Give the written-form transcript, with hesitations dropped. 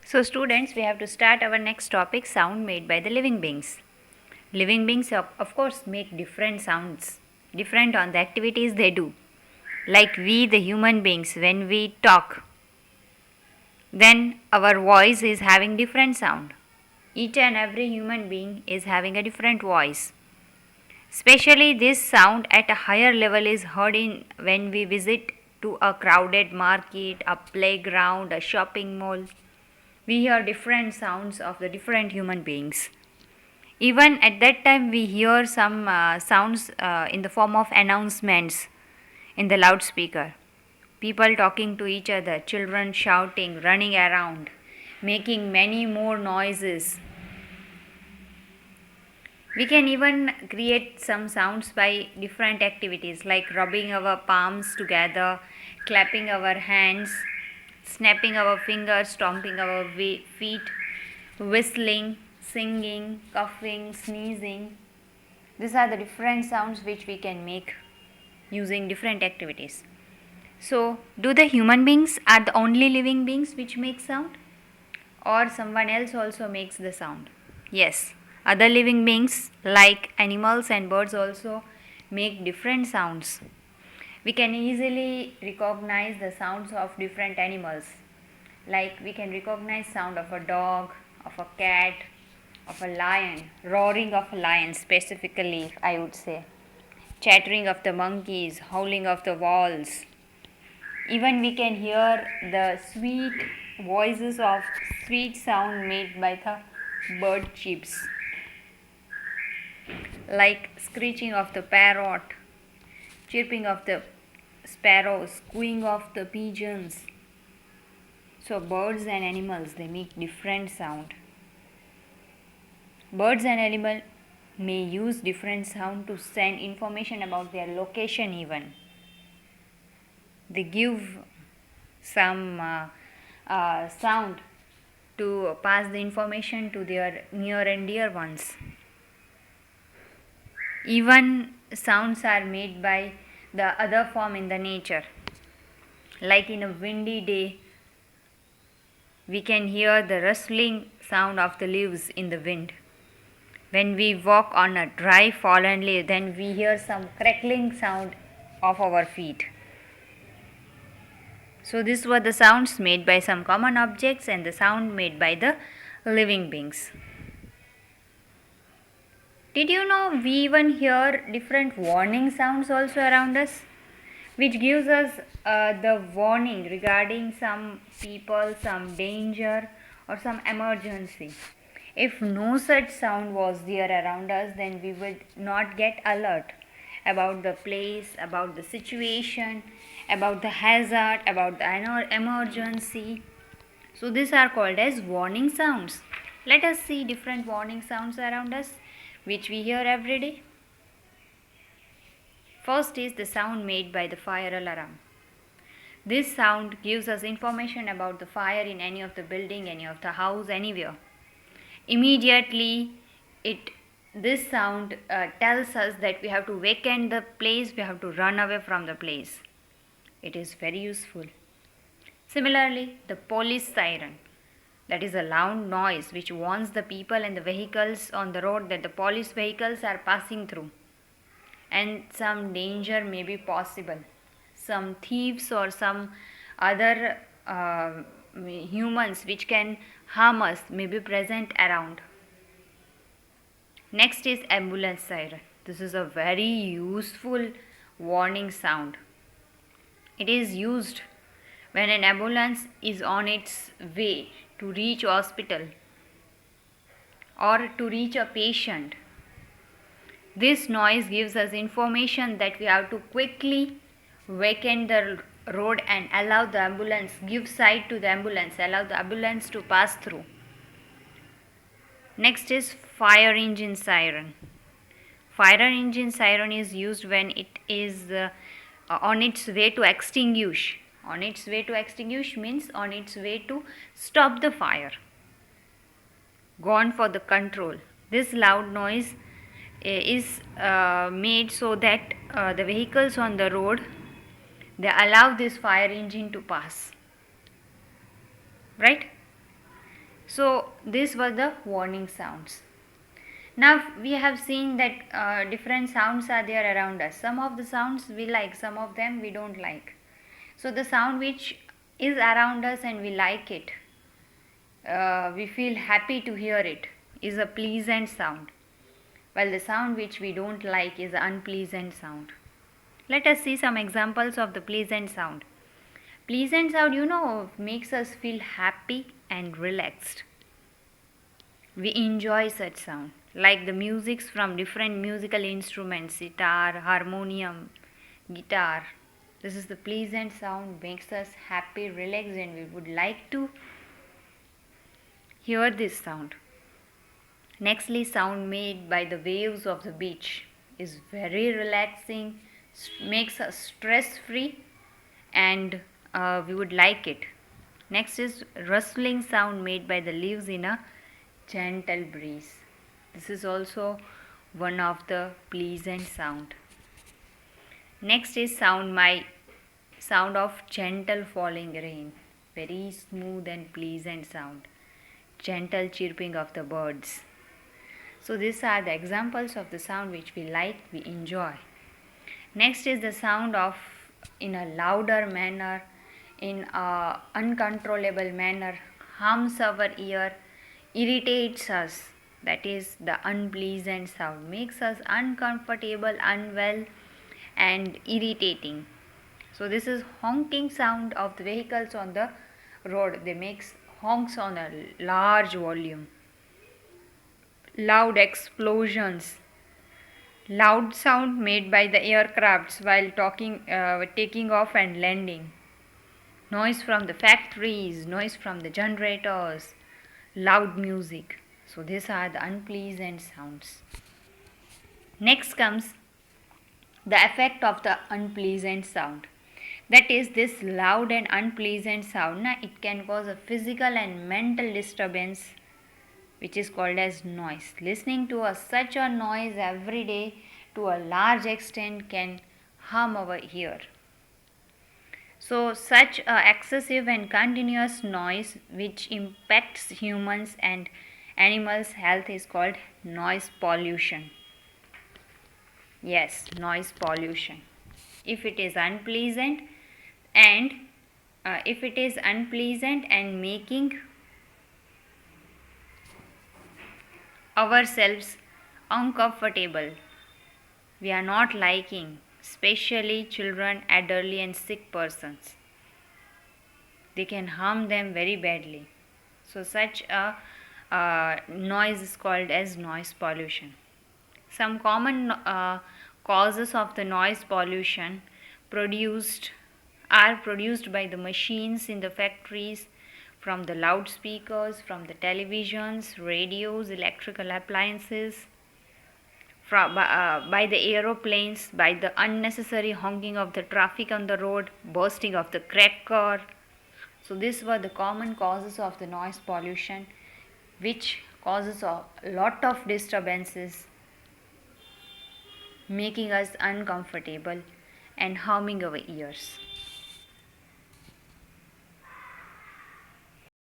So, students, we have to start our next topic, sound made by the living beings. Living beings, of course, make different sounds, different on the activities they do. Like we, the human beings, when we talk, then our voice is having different sound. Each and every human being is having a different voice. Especially this sound at a higher level is heard in when we visit to a crowded market, a playground, a shopping mall. We hear different sounds of the different human beings. Even at that time, we hear some sounds in the form of announcements in the loudspeaker. People talking to each other, children shouting, running around, making many more noises. We can even create some sounds by different activities like rubbing our palms together, clapping our hands, snapping our fingers, stomping our feet, whistling, singing, coughing, sneezing. These are the different sounds which we can make using different activities. So, do the human beings are the only living beings which make sound, or someone else also makes the sound? Yes, other living beings like animals and birds also make different sounds. We can easily recognize the sounds of different animals. Like we can recognize sound of a dog, of a cat, of a lion, roaring of a lion specifically, I would say, chattering of the monkeys, howling of the wolves. Even we can hear the sweet voices of sweet sound made by the bird chirps, like screeching of the parrot, chirping of the sparrows, cooing of the pigeons. So birds and animals, they make different sound. Birds and animals may use different sound to send information about their location even. They give some sound to pass the information to their near and dear ones. Even sounds are made by the other form in the nature. Like in a windy day, we can hear the rustling sound of the leaves in the wind. When we walk on a dry fallen leaf, then we hear some crackling sound of our feet. So these were the sounds made by some common objects and the sound made by the living beings. Did you know we even hear different warning sounds also around us, which gives us the warning regarding some people, some danger or some emergency. If no such sound was there around us, then we would not get alert about the place, about the situation, about the hazard, about the emergency. So these are called as warning sounds. Let us see different warning sounds around us which we hear every day. First is the sound made by the fire alarm. This sound gives us information about the fire in any of the building, any of the house, anywhere. Immediately, this sound tells us that we have to vacate the place, we have to run away from the place. It is very useful. Similarly, the police siren, that is a loud noise which warns the people and the vehicles on the road that the police vehicles are passing through and some danger may be possible. Some thieves or some other humans which can harm us may be present around. Next is ambulance siren. This is a very useful warning sound. It is used when an ambulance is on its way to reach hospital or to reach a patient. This noise gives us information that we have to quickly vacate the road and allow the ambulance, give side to the ambulance, allow the ambulance to pass through. Next is fire engine siren. Fire engine siren is used when it is on its way to extinguish. On its way to extinguish means on its way to stop the fire. Gone for the control. This loud noise is made so that the vehicles on the road, they allow this fire engine to pass, right? So these were the warning sounds. Now we have seen that different sounds are there around us. Some of the sounds we like, some of them we don't like. So the sound which is around us and we like it, we feel happy to hear it, is a pleasant sound, while the sound which we don't like is an unpleasant sound. Let us see some examples of the pleasant sound. Pleasant sound, makes us feel happy and relaxed. We enjoy such sound, like the musics from different musical instruments, sitar, harmonium, guitar. This is the pleasant sound, makes us happy, relaxed, and we would like to hear this sound. Nextly, sound made by the waves of the beach is very relaxing, makes us stress free, and we would like it. Next is rustling sound made by the leaves in a gentle breeze. This is also one of the pleasant sound. Next is sound of gentle falling rain. Very smooth and pleasant sound. Gentle chirping of the birds. So these are the examples of the sound which we like, we enjoy. Next is the sound of in a louder manner, in a uncontrollable manner, harms our ear, irritates us. That is the unpleasant sound, makes us uncomfortable, unwell, and irritating. So this is honking sound of the vehicles on the road. They makes honks on a large volume. Loud explosions. Loud sound made by the aircrafts while taking off and landing. Noise from the factories, noise from the generators, loud music. So these are the unpleasant sounds. Next comes the effect of the unpleasant sound. That is, this loud and unpleasant sound, it can cause a physical and mental disturbance, which is called as noise. Listening to such a noise every day to a large extent can harm our ear. So such excessive and continuous noise which impacts humans and animals' health is called noise pollution. Yes, noise pollution. If it is unpleasant and making ourselves uncomfortable, we are not liking, especially children, elderly, and sick persons. They can harm them very badly. So such a noise is called as noise pollution. Some common causes of the noise pollution are produced by the machines in the factories, from the loudspeakers, from the televisions, radios, electrical appliances, by the aeroplanes, by the unnecessary honking of the traffic on the road, bursting of the cracker. So these were the common causes of the noise pollution, which causes a lot of disturbances, making us uncomfortable and harming our ears.